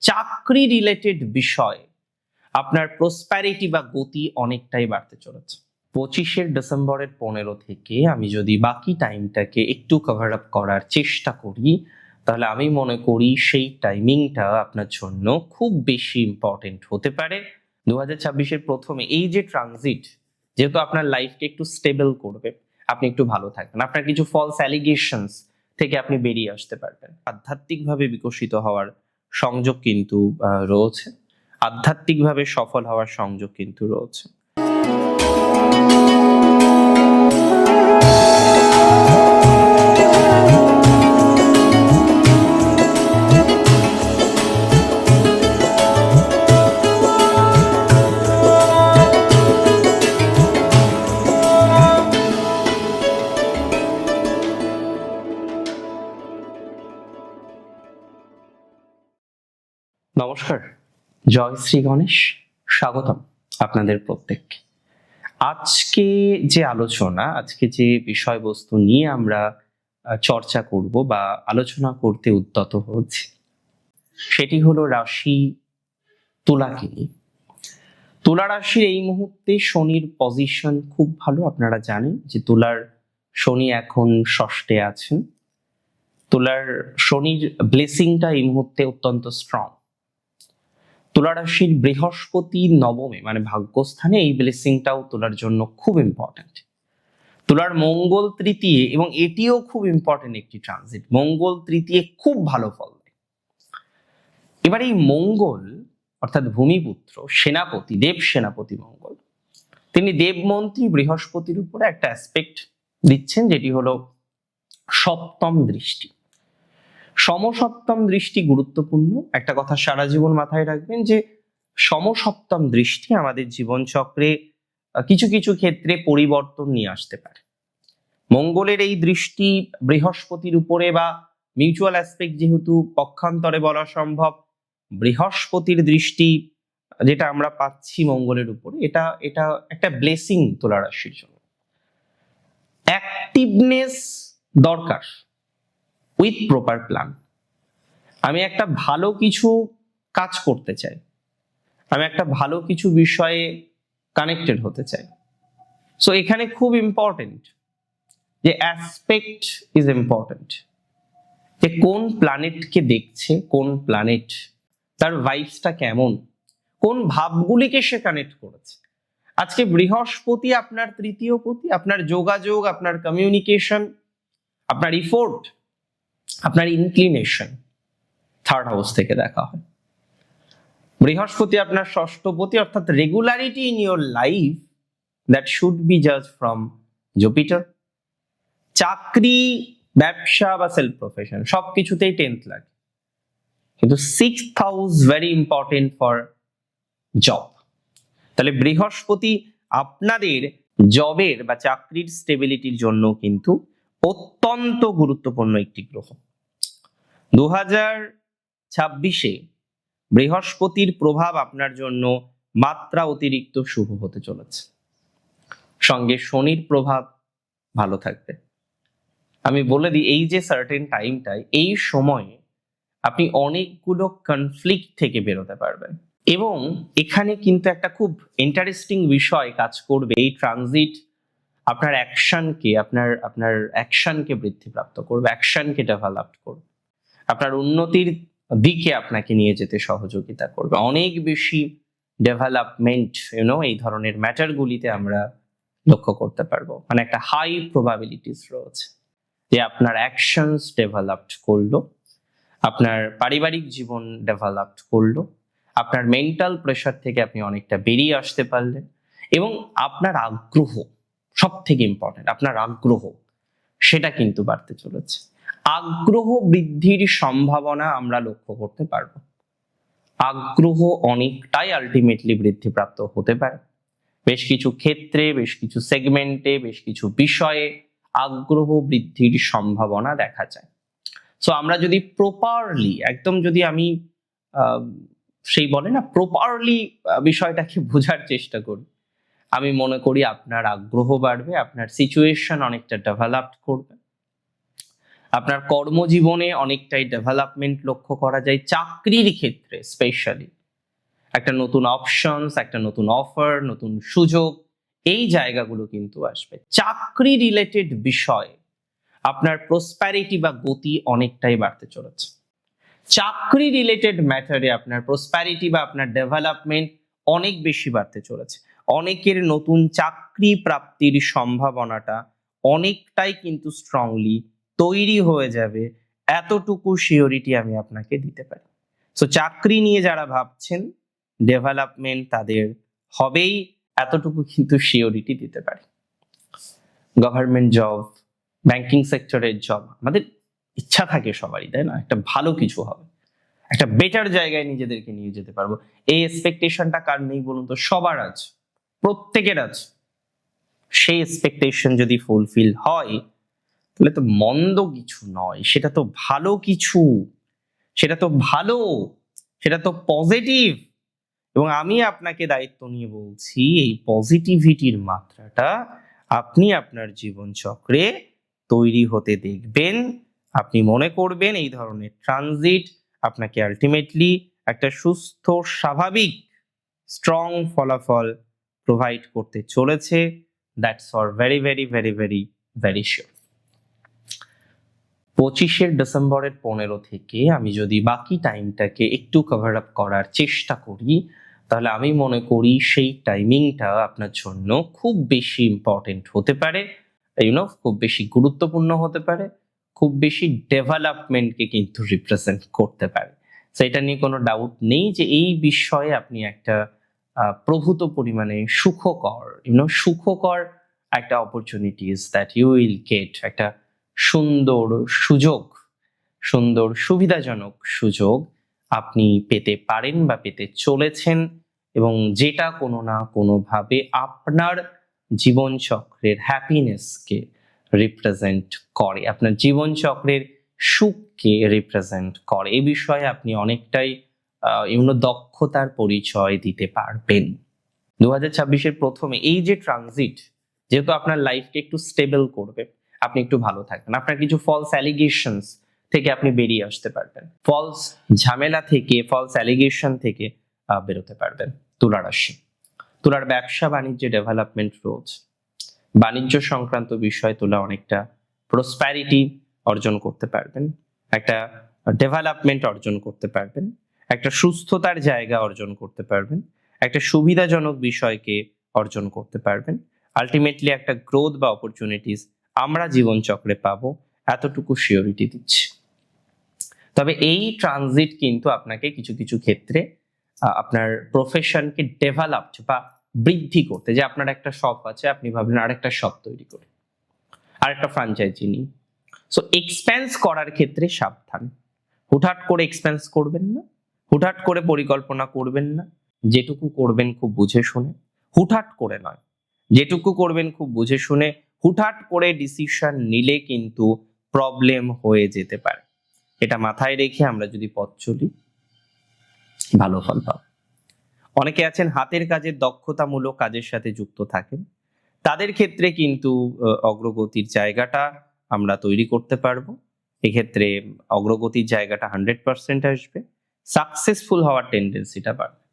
চাকরি রিলেটেড বিষয় আপনার প্রসপ্যারিটি বা গতি অনেকটাই বাড়তে চলেছে। 25শে ডিসেম্বরের 15 থেকে আমি যদি বাকি টাইমটাকে একটু কভার আপ করার চেষ্টা করি, তাহলে আমি মনে করি সেই টাইমিংটা আপনার জন্য খুব বেশি ইম্পর্টেন্ট হতে পারে। 2026-এর প্রথমে এই যে ট্রানজিট, যেহেতু আপনার লাইফকে একটু স্টেবল করবে, আপনি একটু ভালো থাকবেন, আপনার কিছু ফলস অ্যালিগেশনস থেকে আপনি বেরিয়ে আসতে পারবেন, আধ্যাত্মিকভাবে বিকশিত হওয়ার সংযোগ কিন্তু রয়েছে, আধ্যাত্মিকভাবে সফল হওয়ার সংযোগ কিন্তু রয়েছে। নমস্কার, জয় শ্রী গণেশ, স্বাগতম আপনাদের প্রত্যেককে। আজকে যে আলোচনা, আজকে যে বিষয়বস্তু নিয়ে আমরা চর্চা করব বা আলোচনা করতে উদ্যত হচ্ছি, সেটি হলো রাশি তুলাকে নিয়ে। তুলা রাশির এই মুহূর্তে শনির পজিশন খুব ভালো। আপনারা জানেন যে তুলার শনি এখন ষষ্ঠে আছেন। তুলার শনির ব্লেসিংটা এই মুহূর্তে অত্যন্ত স্ট্রং। তুলা রাশির বৃহস্পতি নবমে মানে ভাগ্যস্থানে, এই ব্লেসিংটাও তুলার জন্য খুব ইম্পর্টেন্ট। তুলার মঙ্গল তৃতীয়, এবং এটিও খুব ইম্পর্টেন্ট একটি ট্রানজিট। মঙ্গল তৃতীয় খুব ভালো ফল দেয়। এবার এই মঙ্গল অর্থাৎ ভূমিপুত্র, সেনাপতি, দেব সেনাপতি মঙ্গল, তিনি দেবমন্ত্রী বৃহস্পতির উপরে একটা অ্যাসপেক্ট দিচ্ছেন, যেটি হলো সপ্তম দৃষ্টি। সমসপ্তম দৃষ্টি গুরুত্বপূর্ণ। একটা কথা সারা জীবন মাথায় রাখবেন যে সমসপ্তম দৃষ্টি আমাদের জীবনচক্রে কিছু কিছু ক্ষেত্রে পরিবর্তন নিয়ে আসতে পারে। মঙ্গলের এই দৃষ্টি বৃহস্পতির উপরে, বা মিউচুয়াল অ্যাসপেক্ট যেহেতু পক্ষান্তরে বলা সম্ভব, বৃহস্পতির দৃষ্টি যেটা আমরা পাচ্ছি মঙ্গলের উপরে, এটা এটা একটা ব্লেসিং তুলা রাশির জন্য। অ্যাক্টিভনেস দরকার উইথ প্রপার প্ল্যান। আমি একটা ভালো কিছু কাজ করতে চাই, আমি একটা ভালো কিছু বিষয়ে কানেক্টেড হতে চাই। সো এখানে খুব ইম্পর্টেন্ট যে অ্যাসপেক্ট ইজ ইম্পর্টেন্ট, যে কোন প্ল্যানেটকে দেখছে, কোন প্ল্যানেট, তার ভাইবসটা কেমন, কোন ভাবগুলিকে সে কানেক্ট করেছে। আজকে বৃহস্পতি আপনার তৃতীয় পতি, আপনার যোগাযোগ, আপনার কমিউনিকেশন, আপনার ইফোর্ট, আপনার ইনক্লিনেশন থার্ড হাউস থেকে দেখা হয়। বৃহস্পতি আপনার ষষ্ঠপতি, অর্থাৎ regularity in your life that should be জাজ ফ্রম জুপিটার। চাকরি, ব্যবসা বা সেলফ প্রফেশন সবকিছুতেই 10th লাগে, কিন্তু 6th house very important for job. তাহলে বৃহস্পতি আপনাদের জবের বা চাকরির স্টেবিলিটির জন্য কিন্তু অত্যন্ত গুরুত্বপূর্ণ একটি গ্রহ। 2026-এ বৃহস্পতির প্রভাব আপনার জন্য মাত্রা অতিরিক্ত শুভ হতে চলেছে। সঙ্গে শনির প্রভাব ভালো থাকবে। আমি বলে দিই, এই যে সার্টেন টাইমটায়, এই সময়ে আপনি অনেকগুলো কনফ্লিক্ট থেকে বেরোতে পারবেন, এবং এখানে কিন্তু একটা খুব ইন্টারেস্টিং বিষয় কাজ করবে। এই ট্রানজিট আপনার অ্যাকশনকে বৃদ্ধিপ্রাপ্ত করবে, অ্যাকশনকে ডেভেলপ করবে, আপনার উন্নতির দিকে আপনাকে নিয়ে যেতে সহযোগিতা করবে। অনেক বেশি ডেভেলপমেন্ট এই ধরনের ম্যাটারগুলিতে আমরা লক্ষ্য করতে পারবো। মানে একটা হাই প্রবাবিলিটিস রয়েছে যে আপনার অ্যাকশনস ডেভেলপড করলো, আপনার পারিবারিক জীবন ডেভেলপড করলো, আপনার মেন্টাল প্রেশার থেকে আপনি অনেকটা বেরিয়ে আসতে পারলেন, এবং আপনার আগ্রহ, সব থেকে ইম্পর্টেন্ট, আপনার আগ্রহ সেটা কিন্তু বাড়তে চলেছে। আগ্রহ বৃদ্ধির সম্ভাবনা আমরা লক্ষ্য করতে পারবো। আগ্রহ অনেকটাই আলটিমেটলি বৃদ্ধিপ্রাপ্ত হতে পারে। বেশ কিছু ক্ষেত্রে, বেশ কিছু সেগমেন্টে, বেশ কিছু বিষয়ে আগ্রহ বৃদ্ধির সম্ভাবনা দেখা যায়। সো আমরা যদি প্রপারলি, একদম যদি আমি সেই বলে না, প্রপারলি বিষয়টাকে বোঝার চেষ্টা করি, আমি মনে করি আপনার আগ্রহ বাড়বে, আপনার সিচুয়েশন অনেকটা ডেভেলপ করবে, আপনার কর্মজীবনে অনেকটাই ডেভেলপমেন্ট লক্ষ্য করা যায়, চাকরির ক্ষেত্রে স্পেশালি একটা নতুন অপশনস, একটা নতুন অফার, নতুন সুযোগ, এই জায়গাগুলো কিন্তু আসবে। চাকরি রিলেটেড বিষয় আপনার প্রসপ্যারিটি বা গতি অনেকটাই বাড়তে চলেছে। চাকরি রিলেটেড ম্যাটারে আপনার প্রসপ্যারিটি বা আপনার ডেভেলপমেন্ট অনেক বেশি বাড়তে চলেছে। অনেকের নতুন চাকরি প্রাপ্তির সম্ভাবনাটা অনেকটাই কিন্তু স্ট্রংলি তৈরি হয়ে যাবে, এতটুকু শিওরিটি আমি আপনাকে দিতে পারি। সো চাকরি নিয়ে যারা ভাবছেন ডেভেলপমেন্ট তাদের হবেই, এতটুকু কিন্তু শিওরিটি দিতে পারি। গভর্নমেন্ট জব, ব্যাংকিং সেক্টরের জব, আমাদের ইচ্ছা থাকে সবারই, তাই না? একটা ভালো কিছু হবে, একটা বেটার জায়গায় নিজেদেরকে নিয়ে যেতে পারবো, এই এক্সপেকটেশনটা কার নেই বলুন তো? সবার আছে, প্রত্যেকের আছে। সেই এক্সপেকটেশন যদি ফুলফিল হয় তাহলে তো মন্দ কিছু নয়, সেটা তো ভালো কিছু, সেটা তো ভালো, সেটা তো পজিটিভ। এবং আমি আপনাকে দায়িত্ব নিয়ে বলছি, এই পজিটিভিটির মাত্রাটা আপনি আপনার জীবন চক্রে তৈরি হতে দেখবেন। আপনি মনে করবেন এই ধরনের ট্রানজিট আপনাকে আলটিমেটলি একটা সুস্থ, স্বাভাবিক, স্ট্রং ফলাফল প্রোভাইড করতে চলেছে। That's for very very very very very sure. 25শে ডিসেম্বরের 15 থেকে আমি যদি বাকি টাইমটাকে একটু কভার আপ করার চেষ্টা করি, তাহলে আমি মনে করি সেই টাইমিংটা আপনার জন্য খুব বেশি ইম্পর্টেন্ট হতে পারে, খুব বেশি গুরুত্বপূর্ণ হতে পারে, খুব বেশি ডেভেলপমেন্টকে কিন্তু রিপ্রেজেন্ট করতে পারে। তো এটা নিয়ে কোনো ডাউট নেই যে এই বিষয়ে আপনি একটা প্রভূত পরিমাণে সুখকর একটা opportunities that you will get, একটা সুন্দর সুযোগ, সুন্দর সুবিধাজনক সুযোগ আপনি পেতে পারেন বা পেতে চলেছেন, এবং যেটা কোনো না কোনোভাবে আপনার জীবন চক্রের হ্যাপিনেসকে রিপ্রেজেন্ট করে, আপনার জীবন চক্রের সুখকে রিপ্রেজেন্ট করে। এই বিষয়ে আপনি অনেকটাই দক্ষতার পরিচয় দিতে পারবেন। 2026-এর প্রথমে এই যে ট্রানজিট, যেহেতু আপনার লাইফকে একটু স্টেবল করবে, আপনি একটু ভালো থাকবেন, আপনার কিছু ফলস অ্যালিগেশনস থেকে আপনি বেরিয়ে আসতে পারবেন, ফলস ঝামেলা থেকে, ফলস অ্যালিগেশন থেকে বেরোতে পারবেন। তুলা রাশি, তুলার ব্যবসা বাণিজ্যে ডেভেলপমেন্ট রয়েছে, বাণিজ্য সংক্রান্ত বিষয় তুলা অনেকটা প্রসপ্যারিটি অর্জন করতে পারবেন, একটা ডেভেলপমেন্ট অর্জন করতে পারবেন, একটা সুস্থতার জায়গা অর্জন করতে পারবেন, একটা সুবিধাজনক বিষয়কে অর্জন করতে পারবেন। আলটিমেটলি একটা গ্রোথ বা অপরচুনিটিস আমরা জীবন চক্রে পাবো, এতটুকু শিওরিটি দিচ্ছি। তবে এই ট্রানজিট কিন্তু আপনাকে কিছু কিছু ক্ষেত্রে আপনার প্রফেশনকে ডেভেলপড বা বৃদ্ধি করতে, যে আপনার একটা শপ আছে, আপনি ভাবলেন আরেকটা শপ তৈরি করে, আরেকটা ফ্র্যাঞ্চাইজি নিই। সো এক্সপেন্স করার ক্ষেত্রে সাবধান, হুটহাট করে এক্সপেন্স করবেন না, হুটহাট করে পরিকল্পনা করবেন না। যেটুকু করবেন খুব বুঝে শুনে, হুটহাট করে নয়, যেটুকু করবেন খুব বুঝে শুনে। হুটহাট করে ডিসিশন নিলে কিন্তু প্রবলেম হয়ে যেতে পারে, এটা মাথায় রেখে আমরা যদি পথ চলি ভালো ফল পাবো। অনেকে আছেন হাতের কাজের দক্ষতামূলক কাজের সাথে যুক্ত থাকেন, তাদের ক্ষেত্রে কিন্তু অগ্রগতির জায়গাটা আমরা তৈরি করতে পারবো। এক্ষেত্রে অগ্রগতির জায়গাটা 100% আসবে, সাকসেসফুল হওয়ার টেন্ডেন্সিটা বাড়বে।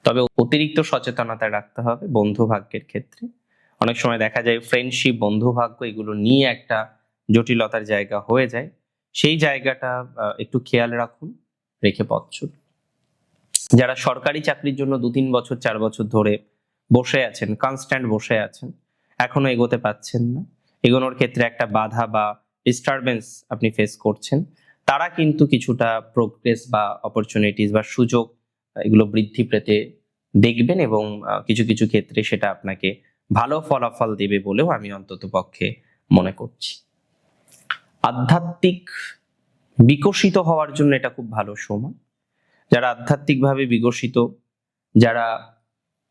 তবে অতিরিক্ত সচেতনতা রাখতে হবে বন্ধু ভাগ্যের ক্ষেত্রে। অনেক সময় দেখা যায় ফ্রেন্ডশিপ, বন্ধু ভাগ্য এগুলো নিয়ে একটা জটিলতার জায়গা হয়ে যায়, সেই জায়গাটা একটু খেয়াল রাখুন, রেখে পথ চলুন। যারা সরকারি চাকরির জন্য 2-3 বছর 4 বছর ধরে বসে আছেন, কনস্ট্যান্ট বসে আছেন, এখনো এগোতে পাচ্ছেন না, এগোনোর ক্ষেত্রে একটা বাধা বা ডিস্টারবেন্স আপনি ফেস করছেন, তারা কিন্তু কিছুটা প্রোগ্রেস বা অপরচুনিটিস বা সুযোগ এগুলো বৃদ্ধি পেতে দেখবেন, এবং কিছু কিছু ক্ষেত্রে সেটা আপনাকে ভালো ফলাফল দেবে বলেও আমি অন্তত পক্ষে মনে করছি। আধ্যাত্মিক বিকশিত হওয়ার জন্য এটা খুব ভালো সময়। যারা আধ্যাত্মিকভাবে বিকশিত, যারা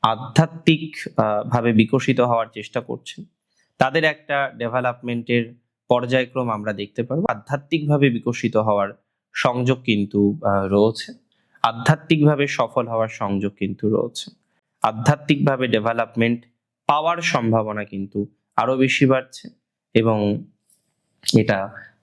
আধ্যাত্মিক ভাবে বিকশিত হওয়ার চেষ্টা করছেন, তাদের একটা ডেভেলপমেন্টের পর্যায়ক্রম আমরা দেখতে পারবো। আধ্যাত্মিকভাবে বিকশিত হওয়ার সংযোগ কিন্তু রয়েছে, আধ্যাত্মিকভাবে সফল হওয়ার সংযোগ কিন্তু রয়েছে, আধ্যাত্মিকভাবে ডেভেলপমেন্ট পাওয়ার সম্ভাবনা কিন্তু আরো বেশি বাড়ছে, এবং এটা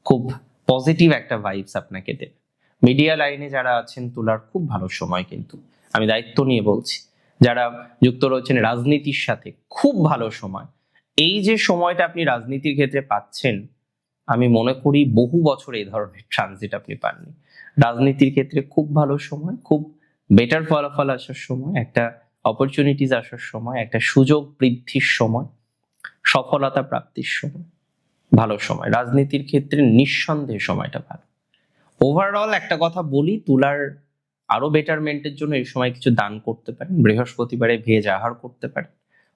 খুব পজিটিভ একটা ভাইবস আপনাকে দেবে। মিডিয়া লাইনে যারা আছেন তুলার খুব ভালো সময়, কিন্তু আমি দায়িত্ব নিয়ে বলছি, যারা যুক্ত রয়েছেন রাজনীতির সাথে খুব ভালো সময়। এই যে সময়টা আপনি রাজনীতির ক্ষেত্রে পাচ্ছেন, আমি মনে করি বহু বছর এই ধরনের ট্রানজিট আপনি পাননি। রাজনীতির ক্ষেত্রে খুব ভালো সময়, খুব বেটার ফলাফল আসার সময়, একটা অপরচুনিটিস আসার সময়, একটা সুযোগ বৃদ্ধির সময়, সফলতা প্রাপ্তির সময়, ভালো সময়। রাজনীতির ক্ষেত্রে নিঃসন্দেহে সময়টা ভালো। ওভারঅল একটা কথা বলি, তুলার আরো বেটারমেন্টের জন্য এই সময় কিছু দান করতে পারেন। বৃহস্পতিবারে ভেজ আহার করতে পারেন,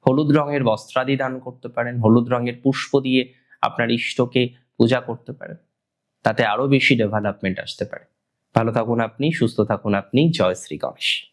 হলুদ রঙের বস্ত্রাদি দান করতে পারেন, হলুদ রঙের পুষ্প দিয়ে আপনার ইষ্টকে পূজা করতে পারেন, তাতে আরো বেশি ডেভেলপমেন্ট আসতে পারে। ভালো থাকুন আপনি, সুস্থ থাকুন আপনি। জয় শ্রী গণেশ।